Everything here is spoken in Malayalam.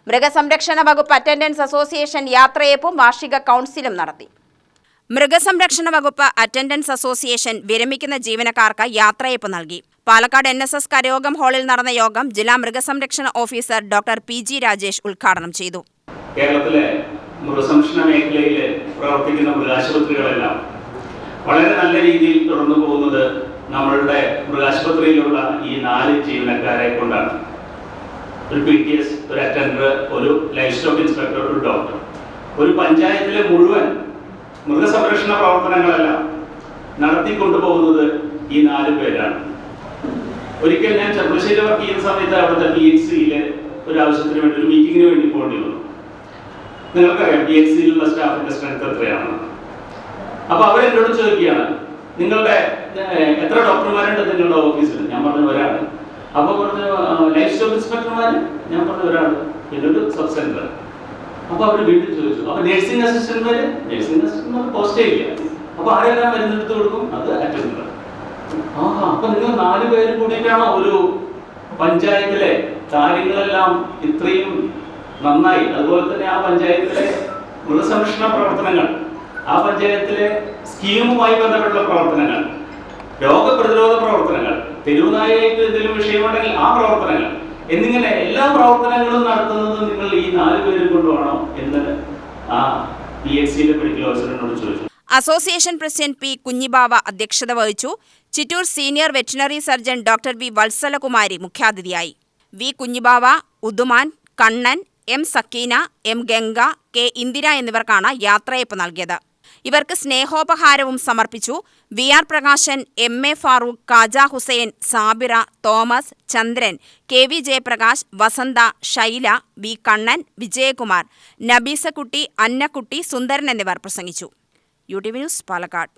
മൃഗസംരക്ഷണ വകുപ്പ് അറ്റൻഡൻസ് അസോസിയേഷൻ യാത്രയപ്പും വാർഷിക കൗൺസിലും നടത്തി. മൃഗസംരക്ഷണ വകുപ്പ് അറ്റൻഡൻസ് അസോസിയേഷൻ വിരമിക്കുന്ന ജീവനക്കാർക്ക് യാത്രയപ്പ് നൽകി. പാലക്കാട് NSS കരയോഗം ഹാളിൽ നടന്ന യോഗം ജില്ലാ മൃഗസംരക്ഷണ ഓഫീസർ ഡോക്ടർ PG രാജേഷ് ഉദ്ഘാടനം ചെയ്തു. കേരളത്തിലെ മൃഗസംരക്ഷണ മേഖലയിൽ പ്രവർത്തിക്കുന്ന മൃഗാശുപത്രികളെല്ലാം വളരെ നല്ല രീതിയിൽ തുടർന്നു പോകുന്നത് നമ്മളുടെ മൃഗാശുപത്രിയിലുള്ള ഈ 4 ജീവനക്കാരെ കൊണ്ടാണ്. ഒരു PTS, ഒരു അറ്റൻഡർ, ഒരു ലൈഫ് സ്റ്റോക്ക് ഇൻസ്പെക്ടർ, ഒരു ഡോക്ടർ. ഒരു പഞ്ചായത്തിലെ മുഴുവൻ മൃഗസംരക്ഷണ പ്രവർത്തനങ്ങളെല്ലാം നടത്തിക്കൊണ്ടുപോകുന്നത് ഈ 4 പേരാണ്. ഒരിക്കൽ ഞാൻ ചെറുപ്പശ്ശേരി വർക്ക് ചെയ്യുന്ന സമയത്ത് അവിടുത്തെ PHCയിലെ ഒരു ആവശ്യത്തിന് വേണ്ടി ഒരു മീറ്റിങ്ങിന് വേണ്ടി പോകേണ്ടി വന്നു. നിങ്ങൾക്കറിയാം PHCയിലുള്ള സ്റ്റാഫിന്റെ സ്ട്രെങ്ത് എത്രയാണെന്ന്. അപ്പൊ അവരെന്നോട് ചോദിക്കുകയാണ്, നിങ്ങളുടെ എത്ര ഡോക്ടർമാരുണ്ട് നിങ്ങളുടെ ഓഫീസിൽ? ഞാൻ പറഞ്ഞു ഒരാൾ. അപ്പൊ പറഞ്ഞു ലൈഫ് സ്റ്റോക്ക് ഇൻസ്പെക്ടർമാര്? ഞാൻ പറഞ്ഞു ഒരാൾ. പിന്നെ ഒരു സബ് സെന്റർ. അപ്പൊ അവർ വീണ്ടും ചോദിച്ചു, അപ്പൊ നഴ്സിംഗ് അസിസ്റ്റന്റ്മാർ പോസ്റ്റേ ഇല്ല. അപ്പൊ ആരെല്ലാം മരുന്നെടുത്ത് കൊടുക്കും? അത് അറ്റൻഡർ. അപ്പൊ നിങ്ങൾ 4 പേര് കൂടിയിട്ടാണോ ഒരു പഞ്ചായത്തിലെ കാര്യങ്ങളെല്ലാം ഇത്രയും നന്നായി? അതുപോലെ തന്നെ ആ പഞ്ചായത്തിലെ മൃഗസംരക്ഷണ പ്രവർത്തനങ്ങൾ, ആ പഞ്ചായത്തിലെ സ്കീമുമായി ബന്ധപ്പെട്ട പ്രവർത്തനങ്ങൾ, രോഗപ്രതിരോധ പ്രവർത്തനങ്ങൾ, തെരുവുനായായിട്ട് എന്തെങ്കിലും വിഷയമുണ്ടെങ്കിൽ ആ പ്രവർത്തനങ്ങൾ എന്നിങ്ങനെ എല്ലാ പ്രവർത്തനങ്ങളും നടത്തുന്നത് നിങ്ങൾ ഈ 4 പേരും കൊണ്ടുപോകണോ എന്ന് ആ PHCയിലെ മെഡിക്കൽ ഓഫീസറിനോട് ചോദിച്ചു. Association president P. കുഞ്ഞിബാവ അധ്യക്ഷത വഹിച്ചു. Chittur senior veterinary surgeon doctor V. Valsalakumari മുഖ്യാതിഥിയായി. V. Kunhibava, ഉദുമാൻ, Kannan, M. Sakeena, M. Ganga, K. Indira എന്നിവർക്കാണ് യാത്രയപ്പ് നൽകിയത്. ഇവർക്ക് സ്നേഹോപഹാരവും സമർപ്പിച്ചു. VR Prakashan, MA Farooq, Kaja Hussain, Sabira, Thomas, Chandran, KV Jayaprakash, Vasantha, Shaila, V. Kannan, Vijayakumar, Nabeesakutty, Annakutty, Sundaran എന്നിവർ പ്രസംഗിച്ചു. UTV news, Palakkad.